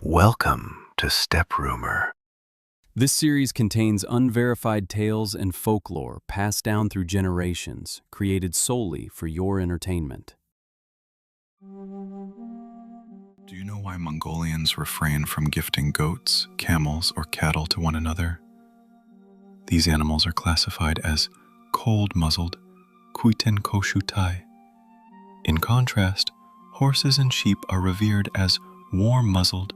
Welcome to Step Rumor. This series contains unverified tales and folklore passed down through generations, created solely for your entertainment. Do you know why Mongolians refrain from gifting goats, camels, or cattle to one another? These animals are classified as cold-muzzled, Kuiten Koshutai. In contrast, horses and sheep are revered as warm-muzzled,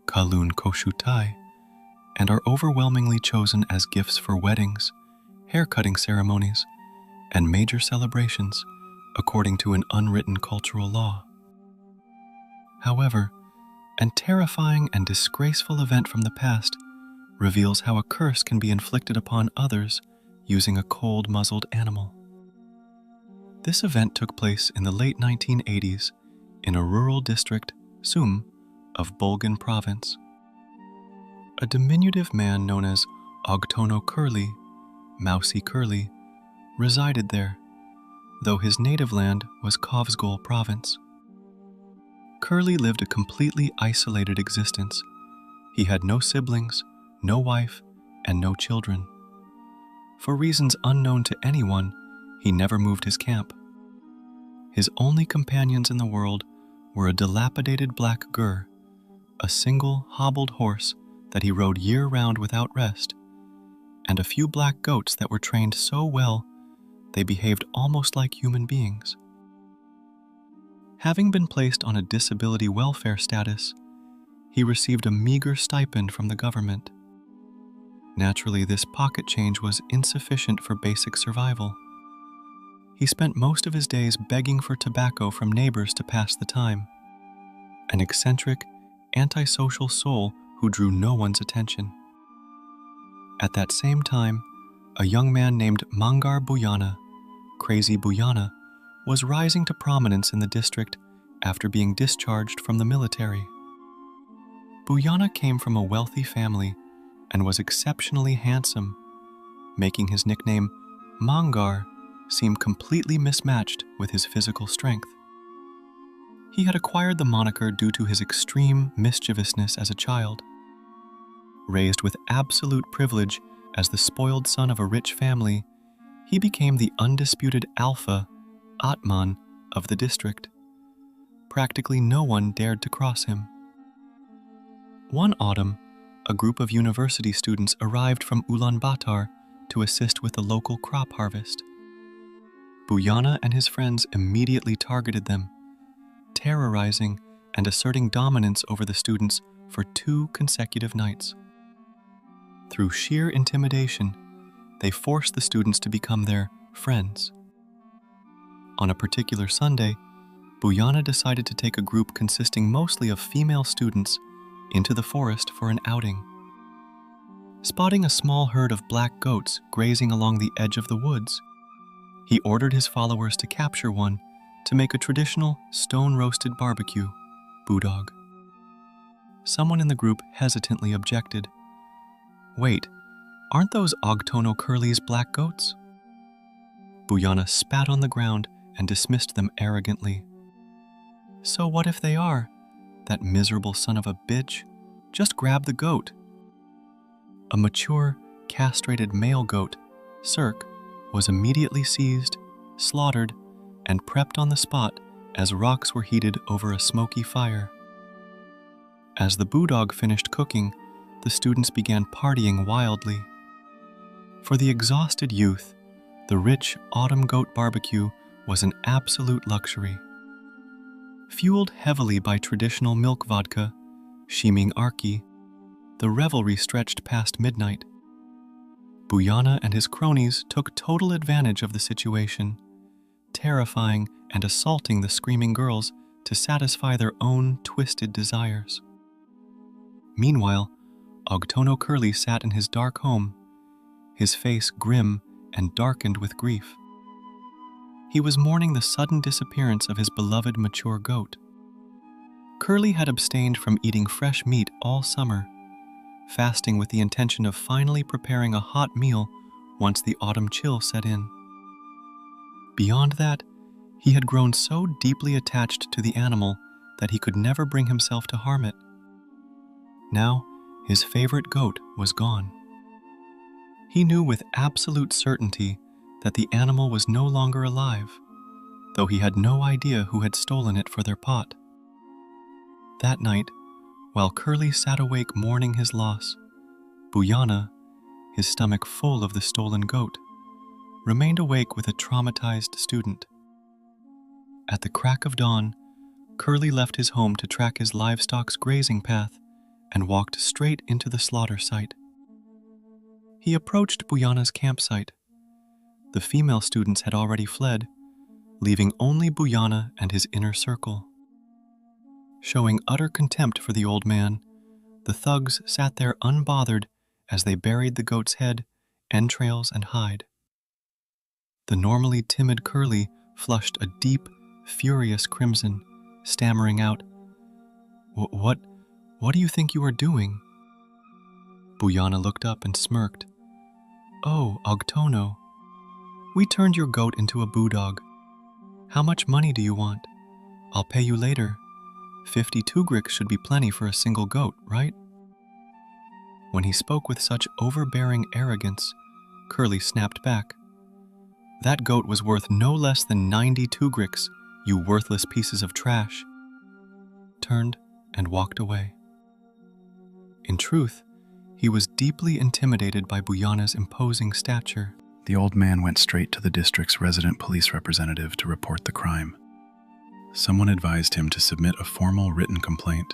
Kalun Koshutai, and are overwhelmingly chosen as gifts for weddings, hair-cutting ceremonies, and major celebrations, according to an unwritten cultural law. However, a terrifying and disgraceful event from the past reveals how a curse can be inflicted upon others using a cold-muzzled animal. This event took place in the late 1980s in a rural district, Sum, of Bulgan province. A diminutive man known as Ogtono Curly, Mousy Curly, resided there, though his native land was Kovsgol province. Curly lived a completely isolated existence. He had no siblings, no wife, and no children. For reasons unknown to anyone, he never moved his camp. His only companions in the world were a dilapidated black gur, a single hobbled horse that he rode year-round without rest, and a few black goats that were trained so well they behaved almost like human beings. Having been placed on a disability welfare status, he received a meager stipend from the government. Naturally, this pocket change was insufficient for basic survival. He spent most of his days begging for tobacco from neighbors to pass the time. An eccentric, antisocial soul who drew no one's attention. At that same time, a young man named Mangar Buyana, Crazy Buyana, was rising to prominence in the district after being discharged from the military. Buyana came from a wealthy family and was exceptionally handsome, making his nickname Mangar seem completely mismatched with his physical strength. He had acquired the moniker due to his extreme mischievousness as a child. Raised with absolute privilege as the spoiled son of a rich family, he became the undisputed alpha, Atman, of the district. Practically no one dared to cross him. One autumn, a group of university students arrived from Ulaanbaatar to assist with the local crop harvest. Buyana and his friends immediately targeted them, terrorizing and asserting dominance over the students for 2 consecutive nights. Through sheer intimidation, they forced the students to become their friends. On a particular Sunday, Buyana decided to take a group consisting mostly of female students into the forest for an outing. Spotting a small herd of black goats grazing along the edge of the woods, he ordered his followers to capture one to make a traditional stone-roasted barbecue, budog. Someone in the group hesitantly objected. "Wait, aren't those Ogtono Curly's black goats?" Buyana spat on the ground and dismissed them arrogantly. "So what if they are? That miserable son of a bitch. Just grab the goat." A mature, castrated male goat, Cirque, was immediately seized, slaughtered, and prepped on the spot as rocks were heated over a smoky fire. As the budog finished cooking, the students began partying wildly. For the exhausted youth, the rich autumn goat barbecue was an absolute luxury. Fueled heavily by traditional milk vodka, Shiming Arki, the revelry stretched past midnight. Buyana and his cronies took total advantage of the situation, terrifying and assaulting the screaming girls to satisfy their own twisted desires. Meanwhile, Ogtono Curly sat in his dark home, his face grim and darkened with grief. He was mourning the sudden disappearance of his beloved mature goat. Curly had abstained from eating fresh meat all summer, fasting with the intention of finally preparing a hot meal once the autumn chill set in. Beyond that, he had grown so deeply attached to the animal that he could never bring himself to harm it. Now, his favorite goat was gone. He knew with absolute certainty that the animal was no longer alive, though he had no idea who had stolen it for their pot. That night, while Curly sat awake mourning his loss, Booyana, his stomach full of the stolen goat, remained awake with a traumatized student. At the crack of dawn, Curly left his home to track his livestock's grazing path and walked straight into the slaughter site. He approached Booyana's campsite. The female students had already fled, leaving only Booyana and his inner circle. Showing utter contempt for the old man, the thugs sat there unbothered as they buried the goat's head, entrails, and hide. The normally timid Curly flushed a deep, furious crimson, stammering out, What do you think you are doing?" Booyana looked up and smirked. "Oh, Ogtono, we turned your goat into a boodog. How much money do you want? I'll pay you later. 50 tugriks should be plenty for a single goat, right?" When he spoke with such overbearing arrogance, Curly snapped back. "That goat was worth no less than 90 tugriks, you worthless pieces of trash," turned and walked away. In truth, he was deeply intimidated by Booyana's imposing stature. The old man went straight to the district's resident police representative to report the crime. Someone advised him to submit a formal written complaint,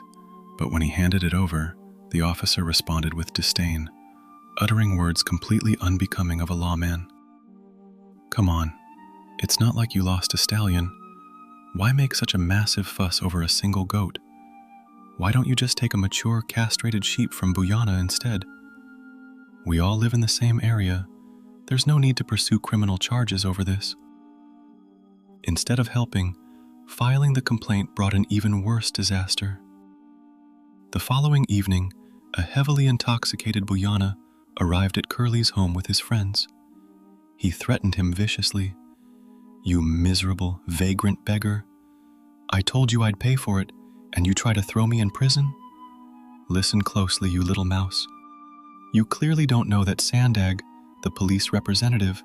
but when he handed it over, the officer responded with disdain, uttering words completely unbecoming of a lawman. "Come on, it's not like you lost a stallion. Why make such a massive fuss over a single goat? Why don't you just take a mature, castrated sheep from Booyana instead? We all live in the same area. There's no need to pursue criminal charges over this." Instead of helping, filing the complaint brought an even worse disaster. The following evening, a heavily intoxicated Booyana arrived at Curly's home with his friends. He threatened him viciously. "You miserable, vagrant beggar. I told you I'd pay for it, and you try to throw me in prison? Listen closely, you little mouse. You clearly don't know that Sandag, the police representative,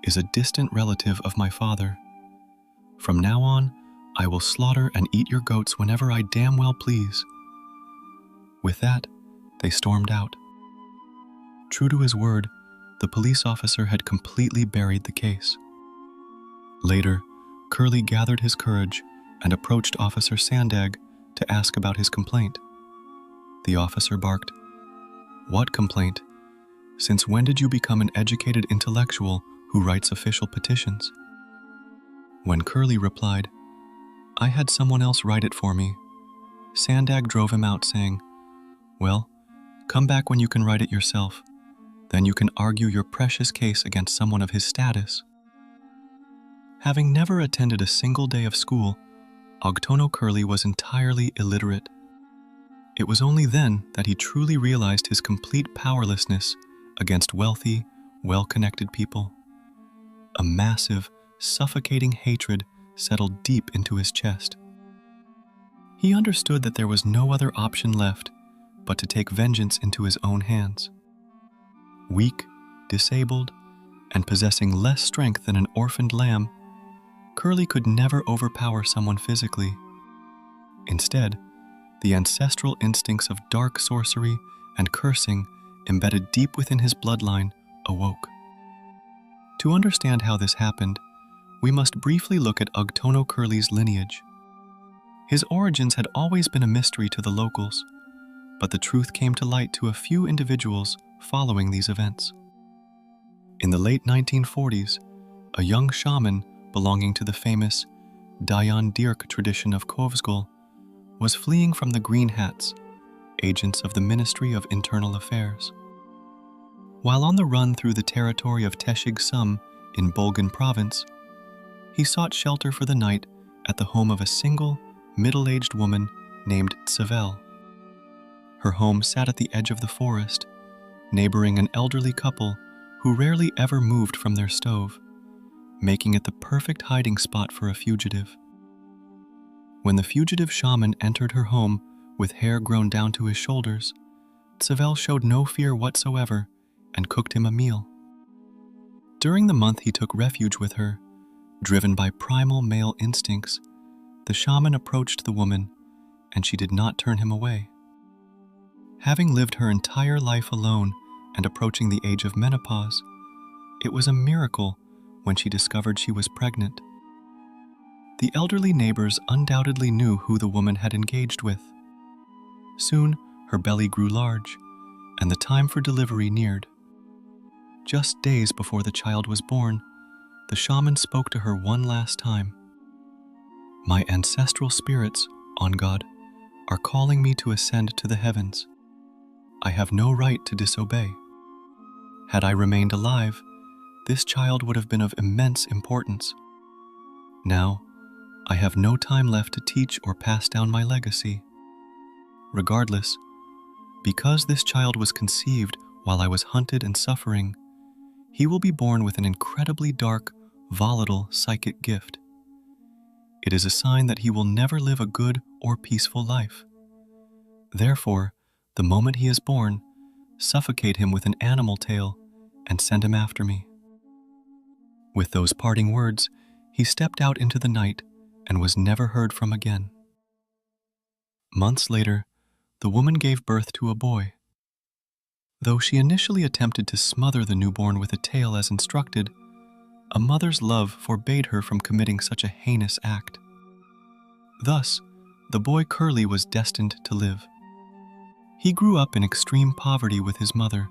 is a distant relative of my father. From now on, I will slaughter and eat your goats whenever I damn well please." With that, they stormed out. True to his word, the police officer had completely buried the case. Later, Curly gathered his courage and approached Officer Sandag to ask about his complaint. The officer barked, "What complaint? Since when did you become an educated intellectual who writes official petitions?" When Curly replied, "I had someone else write it for me," Sandag drove him out saying, "Well, come back when you can write it yourself. Then you can argue your precious case against someone of his status." Having never attended a single day of school, Ogtono Curly was entirely illiterate. It was only then that he truly realized his complete powerlessness against wealthy, well-connected people. A massive, suffocating hatred settled deep into his chest. He understood that there was no other option left but to take vengeance into his own hands. Weak, disabled, and possessing less strength than an orphaned lamb, Curly could never overpower someone physically. Instead, the ancestral instincts of dark sorcery and cursing embedded deep within his bloodline awoke. To understand how this happened, we must briefly look at Ogtono Curly's lineage. His origins had always been a mystery to the locals, but the truth came to light to a few individuals following these events. In the late 1940s, a young shaman belonging to the famous Dayan Dirk tradition of Kovsgol was fleeing from the Green Hats, agents of the Ministry of Internal Affairs. While on the run through the territory of Teshig Sum in Bulgan province, he sought shelter for the night at the home of a single, middle-aged woman named Tsevel. Her home sat at the edge of the forest, neighboring an elderly couple who rarely ever moved from their stove, making it the perfect hiding spot for a fugitive. When the fugitive shaman entered her home with hair grown down to his shoulders, Savel showed no fear whatsoever and cooked him a meal. During the month he took refuge with her, driven by primal male instincts, the shaman approached the woman, and she did not turn him away. Having lived her entire life alone and approaching the age of menopause, it was a miracle when she discovered she was pregnant. The elderly neighbors undoubtedly knew who the woman had engaged with. Soon, her belly grew large, and the time for delivery neared. Just days before the child was born, the shaman spoke to her one last time. "My ancestral spirits, on God, are calling me to ascend to the heavens. I have no right to disobey. Had I remained alive, this child would have been of immense importance. Now, I have no time left to teach or pass down my legacy. Regardless, because this child was conceived while I was hunted and suffering, he will be born with an incredibly dark, volatile psychic gift. It is a sign that he will never live a good or peaceful life. Therefore, the moment he is born, suffocate him with an animal tail and send him after me." With those parting words, he stepped out into the night and was never heard from again. Months later, the woman gave birth to a boy. Though she initially attempted to smother the newborn with a tail as instructed, a mother's love forbade her from committing such a heinous act. Thus, the boy Curly was destined to live. He grew up in extreme poverty with his mother,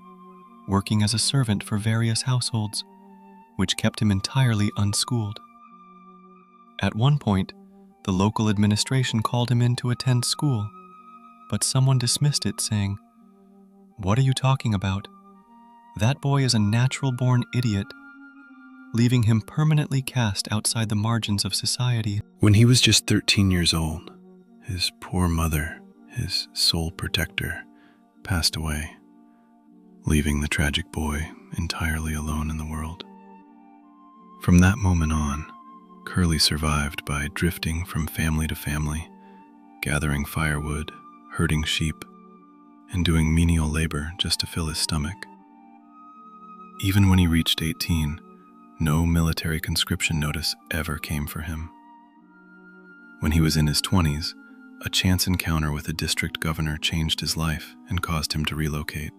working as a servant for various households, which kept him entirely unschooled. At one point, the local administration called him in to attend school, but someone dismissed it, saying, "What are you talking about? That boy is a natural-born idiot," leaving him permanently cast outside the margins of society. When he was just 13 years old, his poor mother, his sole protector, passed away, leaving the tragic boy entirely alone in the world. From that moment on, Curly survived by drifting from family to family, gathering firewood, herding sheep, and doing menial labor just to fill his stomach. Even when he reached 18, no military conscription notice ever came for him. When he was in his 20s, a chance encounter with a district governor changed his life and caused him to relocate.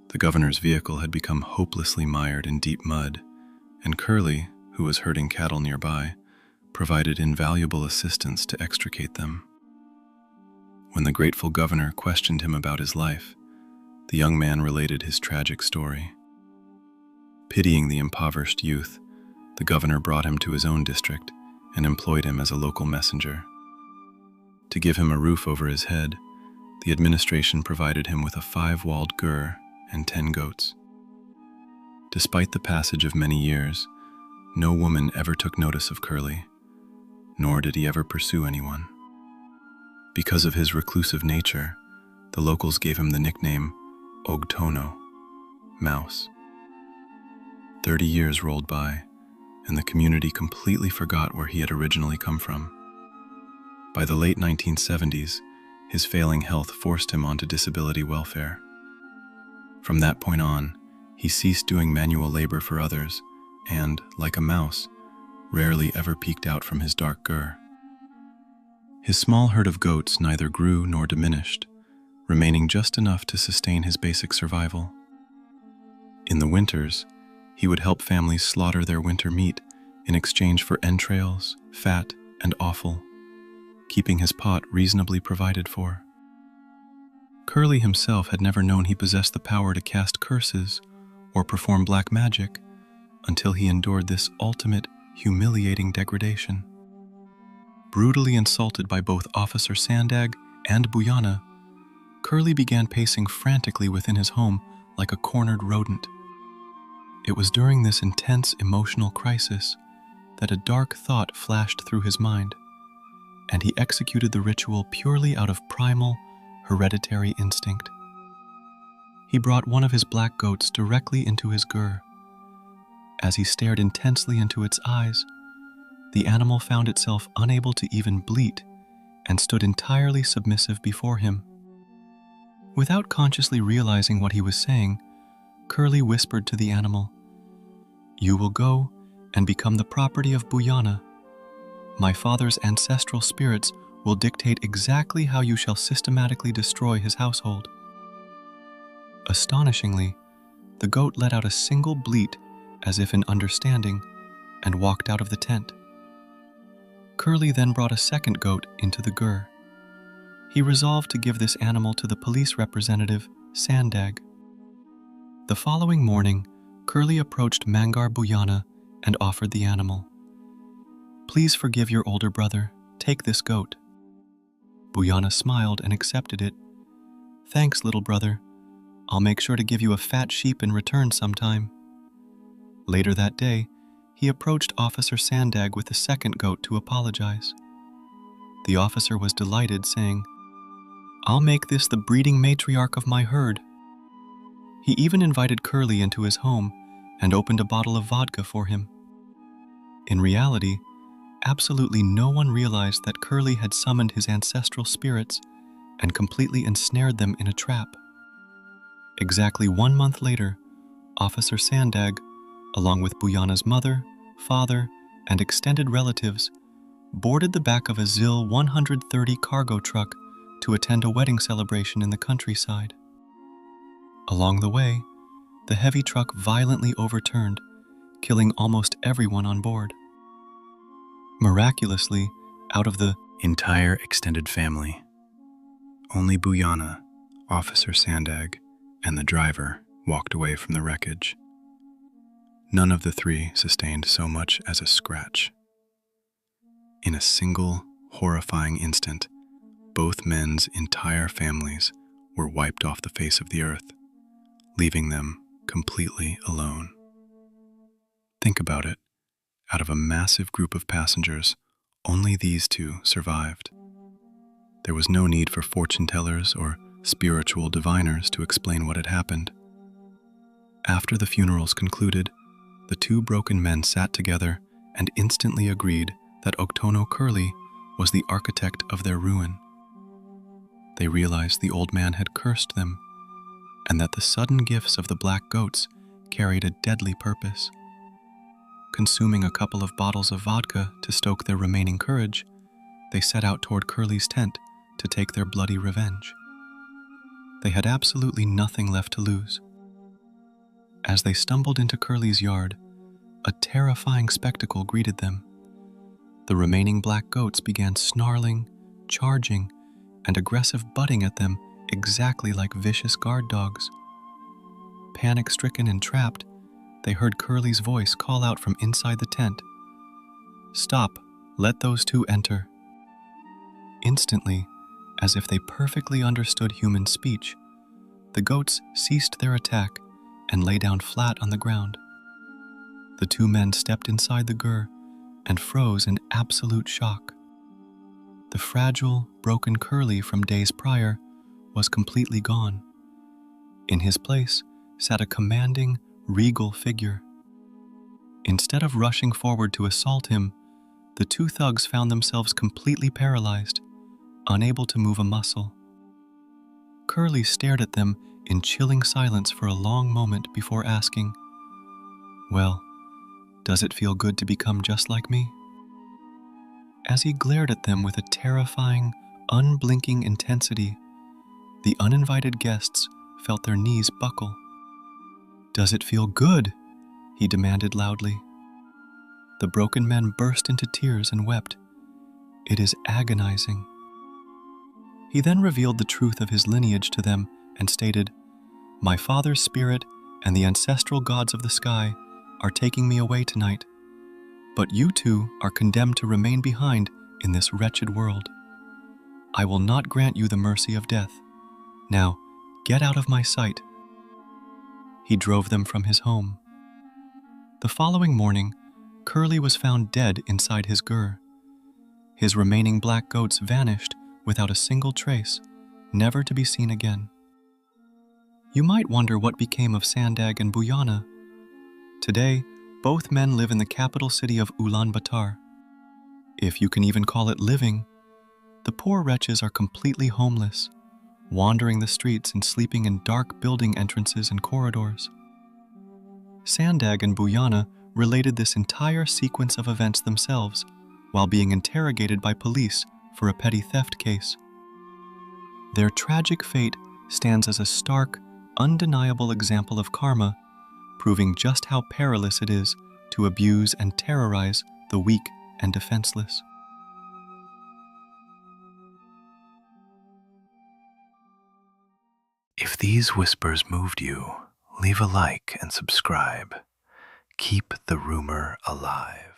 The governor's vehicle had become hopelessly mired in deep mud, and Curly, who was herding cattle nearby, provided invaluable assistance to extricate them. When the grateful governor questioned him about his life, the young man related his tragic story. Pitying the impoverished youth, the governor brought him to his own district and employed him as a local messenger. To give him a roof over his head, the administration provided him with a 5-walled gur and 10 goats. Despite the passage of many years, no woman ever took notice of Curly, nor did he ever pursue anyone. Because of his reclusive nature, the locals gave him the nickname Ogtono, Mouse. 30 years rolled by, and the community completely forgot where he had originally come from. By the late 1970s, his failing health forced him onto disability welfare. From that point on, he ceased doing manual labor for others and, like a mouse, rarely ever peeked out from his dark gur. His small herd of goats neither grew nor diminished, remaining just enough to sustain his basic survival. In the winters, he would help families slaughter their winter meat in exchange for entrails, fat, and offal, keeping his pot reasonably provided for. Curly himself had never known he possessed the power to cast curses or perform black magic until he endured this ultimate, humiliating degradation. Brutally insulted by both Officer Sandag and Buyana, Curly began pacing frantically within his home like a cornered rodent. It was during this intense emotional crisis that a dark thought flashed through his mind, and he executed the ritual purely out of primal, hereditary instinct. He brought one of his black goats directly into his gur. As he stared intensely into its eyes, the animal found itself unable to even bleat and stood entirely submissive before him. Without consciously realizing what he was saying, Curly whispered to the animal, "You will go and become the property of Buyana. My father's ancestral spirits will dictate exactly how you shall systematically destroy his household." Astonishingly, the goat let out a single bleat as if in understanding and walked out of the tent. Curly then brought a second goat into the gur. He resolved to give this animal to the police representative, Sandag. The following morning, Curly approached Mangar Buyana and offered the animal. "Please forgive your older brother. Take this goat." Buyana smiled and accepted it. "Thanks, little brother. I'll make sure to give you a fat sheep in return sometime." Later that day, he approached Officer Sandag with the second goat to apologize. The officer was delighted, saying, "I'll make this the breeding matriarch of my herd." He even invited Curly into his home and opened a bottle of vodka for him. In reality, absolutely no one realized that Curly had summoned his ancestral spirits and completely ensnared them in a trap. Exactly 1 month later, Officer Sandag, along with Buyana's mother, father, and extended relatives, boarded the back of a ZIL 130 cargo truck to attend a wedding celebration in the countryside. Along the way, the heavy truck violently overturned, killing almost everyone on board. Miraculously, out of the entire extended family, only Buyana, Officer Sandag, and the driver walked away from the wreckage. None of the three sustained so much as a scratch. In a single, horrifying instant, both men's entire families were wiped off the face of the earth, leaving them completely alone. Think about it. Out of a massive group of passengers, only these two survived. There was no need for fortune tellers or spiritual diviners to explain what had happened. After the funerals concluded, the two broken men sat together and instantly agreed that Octono Curly was the architect of their ruin. They realized the old man had cursed them, and that the sudden gifts of the black goats carried a deadly purpose. Consuming a couple of bottles of vodka to stoke their remaining courage, they set out toward Curly's tent to take their bloody revenge. They had absolutely nothing left to lose. As they stumbled into Curly's yard, a terrifying spectacle greeted them. The remaining black goats began snarling, charging, and aggressive butting at them exactly like vicious guard dogs. Panic-stricken and trapped, they heard Curly's voice call out from inside the tent, "Stop, let those two enter." Instantly, as if they perfectly understood human speech, the goats ceased their attack and lay down flat on the ground. The two men stepped inside the gur and froze in absolute shock. The fragile, broken Curly from days prior was completely gone. In his place sat a commanding, regal figure. Instead of rushing forward to assault him, the two thugs found themselves completely paralyzed, unable to move a muscle. Curly stared at them in chilling silence for a long moment before asking, "Well, does it feel good to become just like me?" As he glared at them with a terrifying, unblinking intensity, the uninvited guests felt their knees buckle. "Does it feel good?" he demanded loudly. The broken men burst into tears and wept. "It is agonizing." He then revealed the truth of his lineage to them and stated, "My father's spirit and the ancestral gods of the sky are taking me away tonight, but you two are condemned to remain behind in this wretched world. I will not grant you the mercy of death. Now, get out of my sight." He drove them from his home. The following morning, Curly was found dead inside his gur. His remaining black goats vanished without a single trace, never to be seen again. You might wonder what became of Sandag and Buyana. Today, both men live in the capital city of Ulaanbaatar. If you can even call it living, the poor wretches are completely homeless, wandering the streets and sleeping in dark building entrances and corridors. Sandag and Buyana related this entire sequence of events themselves while being interrogated by police for a petty theft case. Their tragic fate stands as a stark, undeniable example of karma, proving just how perilous it is to abuse and terrorize the weak and defenseless. If these whispers moved you, leave a like and subscribe. Keep the rumor alive.